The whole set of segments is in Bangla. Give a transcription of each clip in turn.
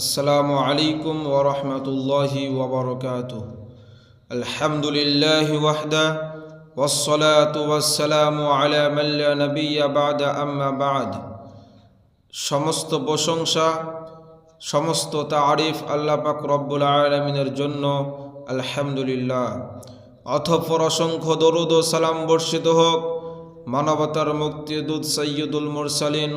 আসসালামু আলাইকুম ওয়া রাহমাতুল্লাহি ওয়া বারাকাতুহু। আলহামদুলিল্লাহি ওয়াহদা ওয়াসসালাতু ওয়াসসালামু আলা মান লা নাবিয়্যা বা'দা আম্মা বা'দ। সমস্ত প্রশংসা, সমস্ত তারিফ আল্লাহ পাক রব্বুল আলামিনের জন্য। আলহামদুলিল্লাহ। অতঃপর অসংখ্য দরুদ ও সালাম বর্ষিত হোক মানবতার মুক্তিদূত সাইয়্যিদুল মুরসালিন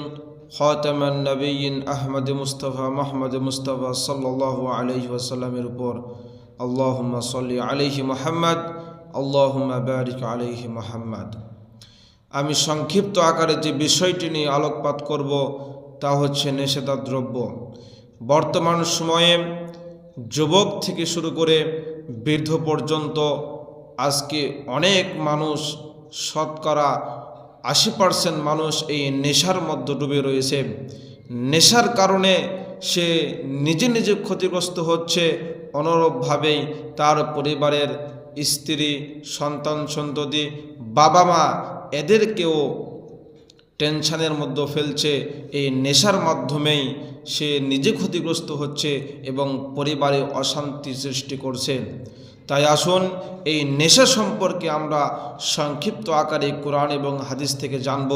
খাতামান নবিয়্যিন আহমদ মুস্তাফা মুহাম্মদ মুস্তাফা সাল্লাল্লাহু আলাইহি ওয়াসাল্লামের উপর। আল্লাহুম্মা সাল্লি আলাইহি মুহাম্মদ, আল্লাহুম্মা বারিক আলাইহি মুহাম্মদ। আমি সংক্ষিপ্ত আকারে যে বিষয়টি নিয়ে আলোকপাত করব তা হচ্ছে নেশাদ্রব্য। বর্তমান সময়ে যুবক থেকে শুরু করে বৃদ্ধ পর্যন্ত আজকে অনেক মানুষ, শতকরা ৮০% মানুষ এই নেশার মধ্যে ডুবে রয়েছে। নেশার কারণে সে নিজে নিজে ক্ষতিগ্রস্ত হচ্ছে, অনুরূপভাবেই তার পরিবারের স্ত্রী, সন্তান সন্ততি, বাবা মা এদেরকেও টেনশনের মধ্যে ফেলছে। এই নেশার মাধ্যমেই সে নিজে ক্ষতিগ্রস্ত হচ্ছে এবং পরিবারে অশান্তি সৃষ্টি করছে। তাই আসুন এই নেশা সম্পর্কে আমরা সংক্ষিপ্ত আকারে কোরআন এবং হাদিস থেকে জানব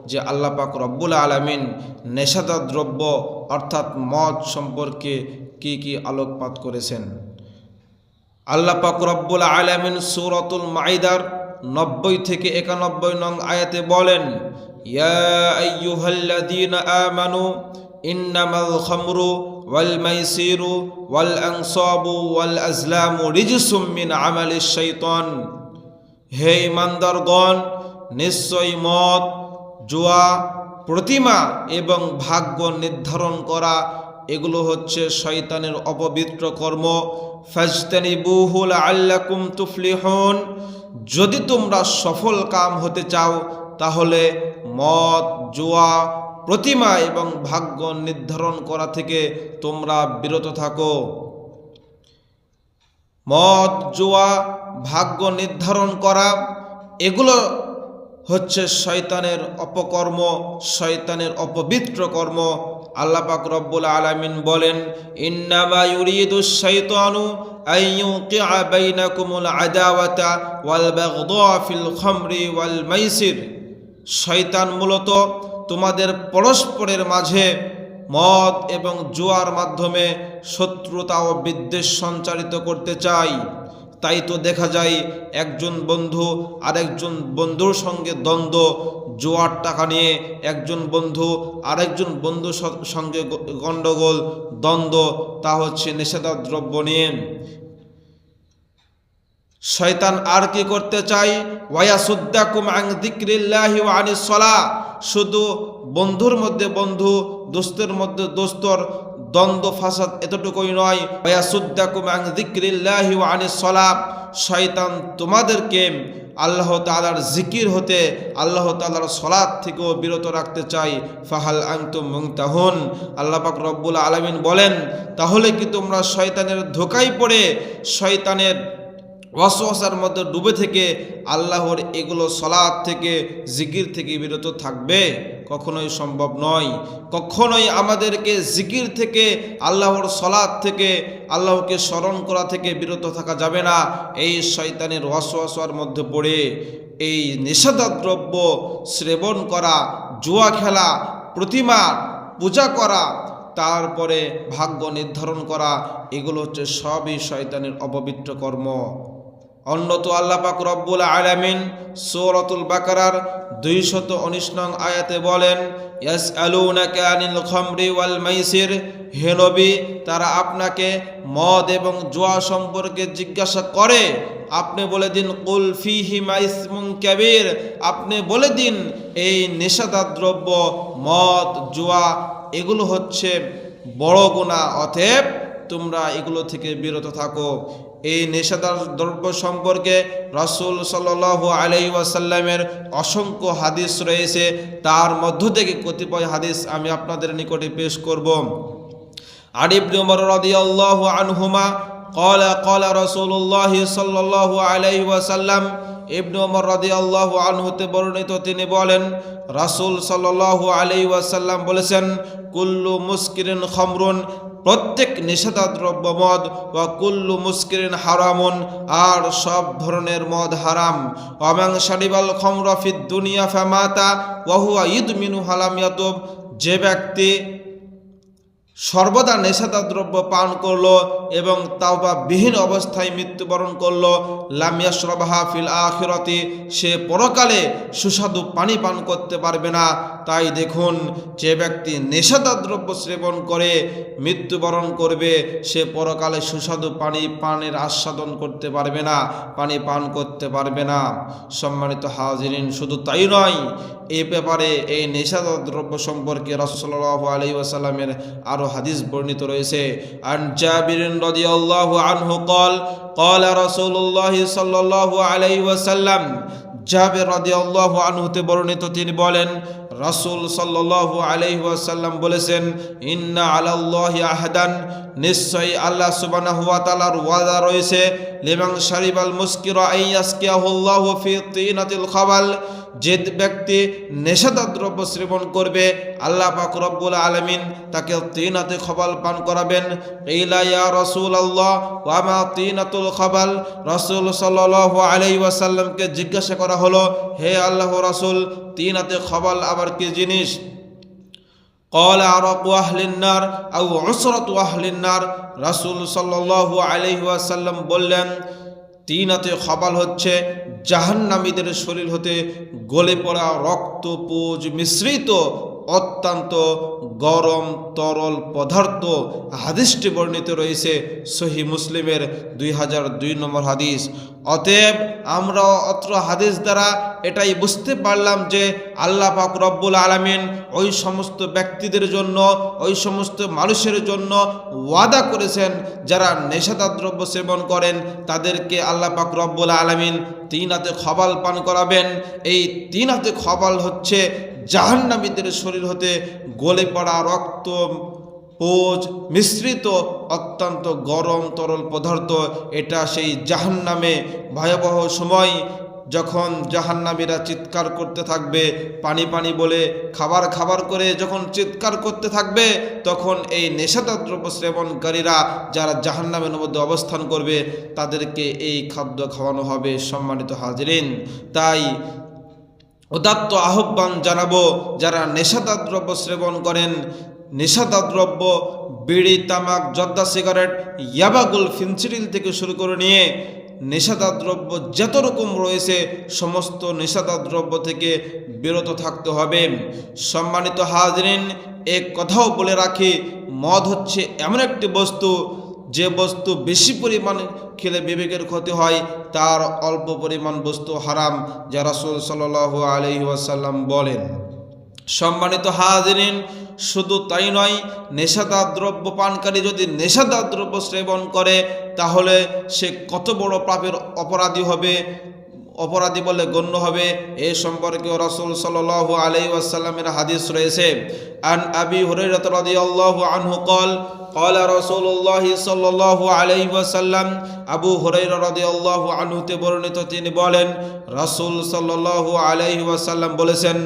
যে আল্লাহ পাক রব্বুল আলামিন নেশাদার দ্রব্য অর্থাৎ মদ সম্পর্কে কি কি আলোকপাত করেছেন। আল্লাহ পাক রব্বুল আলামিন সূরাতুল মাইদার 90 থেকে 91 নং আয়াতে বলেন, ইয়া আইয়ুহাল্লাযীনা আমানু ইন্নামাল খামরু ওয়াল মাইসিরু ওয়াল আনসাবু ওয়াল আজলামু রিজসুম মিন আমালিশ শাইতান। হে ঈমানদারগণ, নিশ্চয়ই মদ, জুয়া, প্রতিমা এবং ভাগ্য নির্ধারণ করা এগুলো হচ্ছে শয়তানের অপবিত্র কর্ম। ফাজতানিবুহু লাআল্লাকুম তুফলিহুন। যদি তোমরা সফল কাম হতে চাও তাহলে মদ, জুয়া, প্রতিমা এবং ভাগ্য নির্ধারণ করা থেকে তোমরা বিরত থাকো। মদ, জুয়া, ভাগ্য নির্ধারণ করা এগুলো হচ্ছে শয়তানের অপকর্ম, শয়তানের অপবিত্র কর্ম। আল্লাহ পাক রব্বুল আলামিন বলেন, ইন্নামা ইউরিদুশ শাইতানু আইয়ুকিআ বাইনাকুমুল আদাওয়াতা ওয়াল বাগদা ফিল খামরি ওয়াল মাইসির। শয়তান মূলত তোমাদের পরস্পরের মাঝে মদ এবং জুয়ার মাধ্যমে শত্রুতা ও বিদ্বেষ সঞ্চারিত করতে চায়। তাই তো দেখা যায় একজন বন্ধু আরেকজন বন্ধুর সঙ্গে দ্বন্দ্ব, জুয়ার টাকা নিয়ে একজন বন্ধু আরেকজন বন্ধুর সঙ্গে গণ্ডগোল, দ্বন্দ্ব, তা হচ্ছে নেশাদার দ্রব্য নিয়ে। শয়তান আর কি করতে চায়? ওয়ায়াসুদ্দাকুম আন যিকরিল্লাহি ওয়া আনিস সালাহ। শুধু বন্ধুর মধ্যে বন্ধু, দোস্তের মধ্যে দোস্তর দ্বন্দ্ব ফাসাদ এতটুকুই নয়, ওয়ায়াসুদ্দাকুম আন যিকরিল্লাহি ওয়া আনিস সালাহ। শয়তান তোমাদেরকে আল্লাহ তাআলার জিকির হতে, আল্লাহ তাআলার সালাত থেকেও বিরত রাখতে চাই। ফাহাল আনতুম মুনতাহুন। আল্লাহ পাক রব্বুল আলামিন বলেন, তাহলে কি তোমরা শয়তানের ধোঁকায় পড়ে শয়তানের ওয়াসওয়াসার মধ্যে ডুবে থেকে আল্লাহর এগুলো সালাত থেকে, জিকির থেকে বিরত থাকবে? কখনোই সম্ভব নয়। কখনোই আমাদেরকে জিকির থেকে, আল্লাহর সালাত থেকে, আল্লাহকে স্মরণ করা থেকে বিরত থাকা যাবে না। এই শয়তানের ওয়াসওয়াসার মধ্যে পড়ে এই নেশাদার দ্রব্য সেবন করা, জুয়া খেলা, প্রতিমা পূজা করা, তারপরে ভাগ্য নির্ধারণ করা, এগুলো হচ্ছে সবই শয়তানের অপবিত্র কর্ম। অন্যত আল্লাহ পাক রব্বুল আলামিন সূরাতুল বাকারার 219 নং আয়াতে বলেন, ইয়াসআলুনাকা আনিল খামরি ওয়াল মাইসির। হে নবী, তারা আপনাকে মদ এবং জুয়া সম্পর্কে জিজ্ঞাসা করে, আপনি বলে দিন, কুল ফীহিমা ইসমুন কাবীর। আপনি বলে দিন এই নেশাদার দ্রব্য মদ, জুয়া এগুলো হচ্ছে বড় গুনাহ, অতএব তোমরা এগুলো থেকে বিরত থাকো। এই নেশাদার দ্রব্য সম্পর্কে রাসূল সাল্লাল্লাহু আলাইহি ওয়াসাল্লামের অসংখ্য হাদিস রয়েছে। তার মধ্য থেকে কতিপয় হাদিস আমি আপনাদের নিকটে পেশ করব। আন ইবনে উমর রাদিয়াল্লাহু আনহুমা ক্বালা ক্বালা রাসূলুল্লাহ সাল্লাল্লাহু আলাইহি ওয়াসাল্লাম ইবনে ওমর রাদিয়াল্লাহু আনহুতে বর্ণিত, তিনি বলেন রাসূল সাল্লাল্লাহু আলাইহি ওয়াসাল্লাম বলেছেন, কুল্লু মুসকিরিন খামরুন, প্রত্যেক নেশাদার দ্রব্য মদ, ওয়া কুল্লু মুসকিরিন হারামুন, আর সব ধরনের মদ হারাম। ওয়ামান শারিবাল খামরা ফিদ দুনিয়া ফামাতা ওয়া হুয়া ইদমিনু হালাম ইয়াতুব, যে ব্যক্তি সর্বদা নেশাদার দ্রব্য পান করলো এবং তাওবা বিহীন অবস্থায় মৃত্যুবরণ করলো, লাম ইয়াশরাবহা ফিল আখিরাতি, সে পরকালে সুস্বাদু পানি পান করতে পারবে না। তাই দেখুন, যে ব্যক্তি নেশাদার দ্রব্য সেবন করে মৃত্যুবরণ করবে, সে পরকালে সুস্বাদু পানি পানের আস্বাদন করতে পারবে না, পানি পান করতে পারবে না। সম্মানিত হাজিরিন, শুধু তাই নয়, এই ব্যাপারে এই নেশাদার দ্রব্য সম্পর্কে রাসূল সাল্লাল্লাহু আলাইহি ওয়াসাল্লামের আরো হাদিস বর্ণিত রয়েছে। আন জাবিরিন রাদিয়াল্লাহু আনহু قال قال رسول الله صلى الله عليه وسلم, জাবির রাদিয়াল্লাহু আনহুতে বর্ণিত, তিনি বলেন রাসূল সাল্লাল্লাহু আলাইহি ওয়াসাল্লাম বলেছেন, ইন্না আলাল্লাহি আহাদান, নিশ্চয়ই আল্লাহ সুবহানাহু ওয়া তাআলার ওয়াদা রয়েছে, লিমান শারিবাল মুসকিরা আইয়াসকিয়াহুল্লাহু ফি তিনাতিল খাবাল, যে ব্যক্তি নেশাদার দ্রব্য সেবন করবে আল্লাহ পাক রব্বুল আলামিন তাকে তিনাতে খবাল পান করাবেন। ইলা ইয়া রাসূলুল্লাহ ওয়া মা তিনাতুল খাবাল, রাসূল সাল্লাল্লাহু আলাইহি ওয়াসাল্লামকে জিজ্ঞাসা করা হলো, হে আল্লাহর রাসূল, তিনাতে খবাল আবার কি জিনিস? قال عرق أهل النار أو عسرة أهل النار, রাসূল সাল্লাল্লাহু আলাইহি ওয়াসাল্লাম বললেন, তিনাতে খবাল হচ্ছে জাহান্নামীদের শরীর হতে গলে পড়া রক্ত পুজ মিশ্রিত অত্যন্ত গরম তরল পদার্থ। হাদিসটি বর্ণিত রয়েছে সহিহ মুসলিমের 2002 নম্বর হাদিস। অতএব আমরা অত্র হাদিস দ্বারা এটাই বুঝতে পারলাম যে আল্লাহ পাক রব্বুল আলামিন ওই সমস্ত ব্যক্তিদের জন্য, ওই সমস্ত মানুষের জন্য ওয়াদা করেছেন যারা নেশাদার দ্রব্য সেবন করেন, তাদেরকে আল্লাহ পাক রব্বুল আলামিন তিনাতে খবাল পান করাবেন। এই তিনাতে খবাল হচ্ছে জাহান্নামীদের শরীর হতে গলে পড়া রক্ত পোজ মিশ্রিত অত্যন্ত গরম তরল পদার্থ। এটা সেই জাহান্নামে ভয়াবহ সময় যখন জাহান্নামীরা চিৎকার করতে থাকবে, পানি পানি বলে, খাবার খাবার করে যখন চিৎকার করতে থাকবে, তখন এই নেশাদার দ্রব্য সেবনকারীরা যারা জাহান্নামের মধ্যে অবস্থান করবে তাদেরকে এই খাদ্য খাওয়ানো হবে। সম্মানিত হাজিরিন, তাই উদাত্ত আহ্বান জানাবো, যারা নেশাদার দ্রব্য সেবন করেন, নেশাদার দ্রব্য বিড়ি, তামাক, জর্দা, সিগারেট, ইয়াবাগুল, ফেনসিডিল থেকে শুরু করে নিয়ে নেশাদার দ্রব্য যত রকম রয়েছে সমস্ত নেশাদার দ্রব্য থেকে বিরত থাকতে হবে। সম্মানিত হাজিরিন, এক কথাও বলে রাখি, মদ হচ্ছে এমন একটি বস্তু, যে বস্তু বেশি পরিমাণ খেলে বিবেকের ক্ষতি হয়, তার অল্প পরিমাণ বস্তু হারাম, যা রাসূল সাল্লাল্লাহু আলাইহি ওয়াসাল্লাম বলেন। সম্মানিত হাজিরিন, শুধু তাই নয়, নেশাদার দ্রব্য পানকারী যদি নেশাদার দ্রব্য সেবন করে তাহলে সে কত বড় পাপের অপরাধী হবে, অপরাধী বলে গণ্য হবে। এ সম্পর্কে রাসূল সাল্লাল্লাহু আলাইহি ওয়াসাল্লামের হাদিস রয়েছে। আন আবি হুরায়রা রাদিয়াল্লাহু আনহু قال قال رسول الله صلى الله عليه وسلم, আবু হুরায়রা রাদিয়াল্লাহু আনহু তে বর্ণিত, তিনি বলেন রাসূল সাল্লাল্লাহু আলাইহি ওয়াসাল্লাম বলেছেন,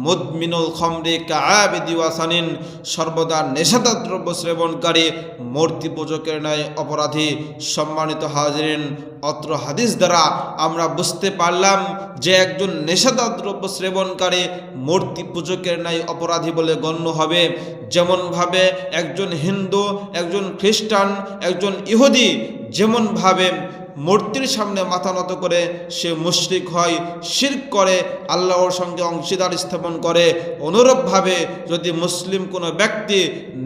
মুদমিনুল খামরি কাআবিদি ওয়াসানিন, সর্বদা নেশাদার দ্রব্য সেবনকারী মূর্তি পূজকের ন্যায় অপরাধী। সম্মানিত হাজিরিন, অত্র হাদিস দ্বারা আমরা বুঝতে পারলাম যে একজন নেশাদার দ্রব্য সেবনকারী মূর্তি পূজকের ন্যায় অপরাধী বলে গণ্য হবে। যেমনভাবে একজন হিন্দু, একজন খ্রিস্টান, একজন ইহুদি যেমনভাবে মূর্তির সামনে মাথা নত করে সে মুশরিক হয়, শিরক করে, আল্লাহর সঙ্গে অংশীদার স্থাপন করে, অনুরূপভাবে যদি মুসলিম কোনো ব্যক্তি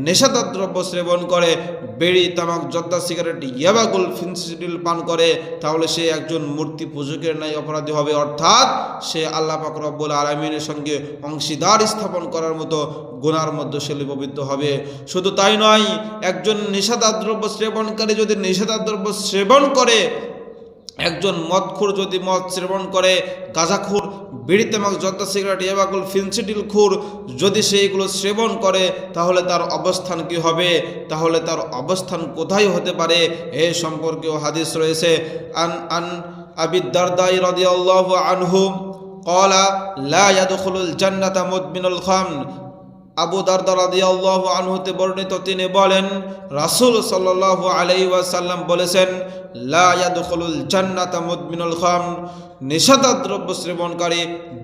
নেশাদার দ্রব্য সেবন করে, বিড়ি, তামাক, জর্দা, সিগারেট, ইয়াবাগুল, ফেনসিডিল পান করে, তাহলে সে একজন মূর্তি পূজকের ন্যায় অপরাধী হবে। অর্থাৎ সে আল্লাহ পাক রব্বুল আলামিনের সঙ্গে অংশীদার স্থাপন করার মতো গুনার মধ্যে সে লিপ্ত হবে। শুধু তাই নয়, একজন নেশাদার দ্রব্য সেবনকারী যদি নেশাদার দ্রব্য সেবন করে, একজন মদখোর যদি মদ সেবন করে, গাঁজাখোর, বিড়ি, তামাক, জর্দা, সিগারেট, ইয়াবাগুল, ফেনসিডিল খোর যদি সেইগুলো সেবন করে, তাহলে তার অবস্থান কি হবে, তাহলে তার অবস্থান কোথায় হতে পারে, এ সম্পর্কেও হাদিস রয়েছে। আন আবি দারদাই রাদিয়াল্লাহু আনহু قال لا يدخل الجنة مدمن الخمر। আবু দারদা রাদিয়াল্লাহু আনহুতে বর্ণিত, তিনি বলেন রাসূল সাল্লাল্লাহু আলাইহি ওয়াসাল্লাম বলেছেন, লা ইয়াদখুলুল জান্নাতা মুদমিনুল খামর, নেশাদার দ্রব্য সেবনকারী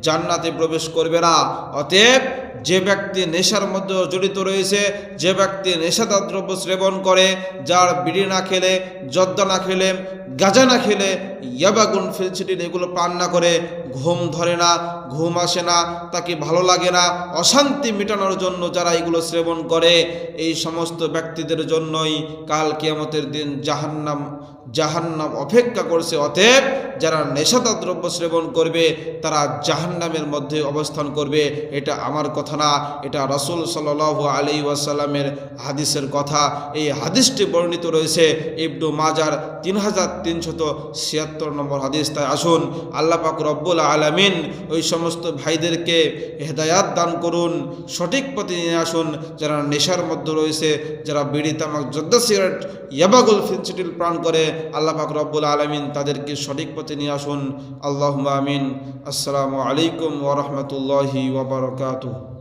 জান্নাতে প্রবেশ করবে না। অতএব যে ব্যক্তি নেশার মধ্যে জড়িত রয়েছে, যে ব্যক্তি নেশাদার দ্রব্য সেবন করে, যার বিড়ি না খেলে, জর্দা না খেলে, গাঁজা না খেলে, ইয়াবাগুন ফেন্সিডিল এগুলো পান না করে ঘুম ধরে না, ঘুম আসে না, তাকে ভালো লাগে না, অশান্তি মেটানোর জন্য যারা এগুলো সেবন করে, এই সমস্ত ব্যক্তিদের জন্যই কাল কিয়ামতের দিন জাহান্নাম অপেক্ষা করছে। অতএব যারা নেশাদার দ্রব্য সেবন করবে তারা জাহান্নামের মধ্যে অবস্থান করবে। এটা আমার কথা না, এটা রাসূল সাল্লাল্লাহু আলাইহি ওয়াসাল্লামের হাদিসের কথা। এই হাদিসটি বর্ণিত রয়েছে ইবনু মাজার 3376 নম্বর হাদিস। তাই আসুন আল্লাহ পাক রব্বুল আলামিন ওই সমস্ত ভাইদেরকে হেদায়াত দান করুন, সঠিক পথে নিয়ে আসুন যারা নেশার মধ্যে রয়েছে, যারা বিড়ি, তামাক, জর্দা, সিগারেট, ইয়াবাগুল ফেন্সিডিল পান করে। আল্লাহ পাক রব্বুল আলামিন তাদেরকে সঠিক পথে নিয়ে আসুন। আল্লাহুম্মা আমিন। আসসালামু আলাইকুম ওয়া রাহমাতুল্লাহি ওয়া বারাকাতুহু।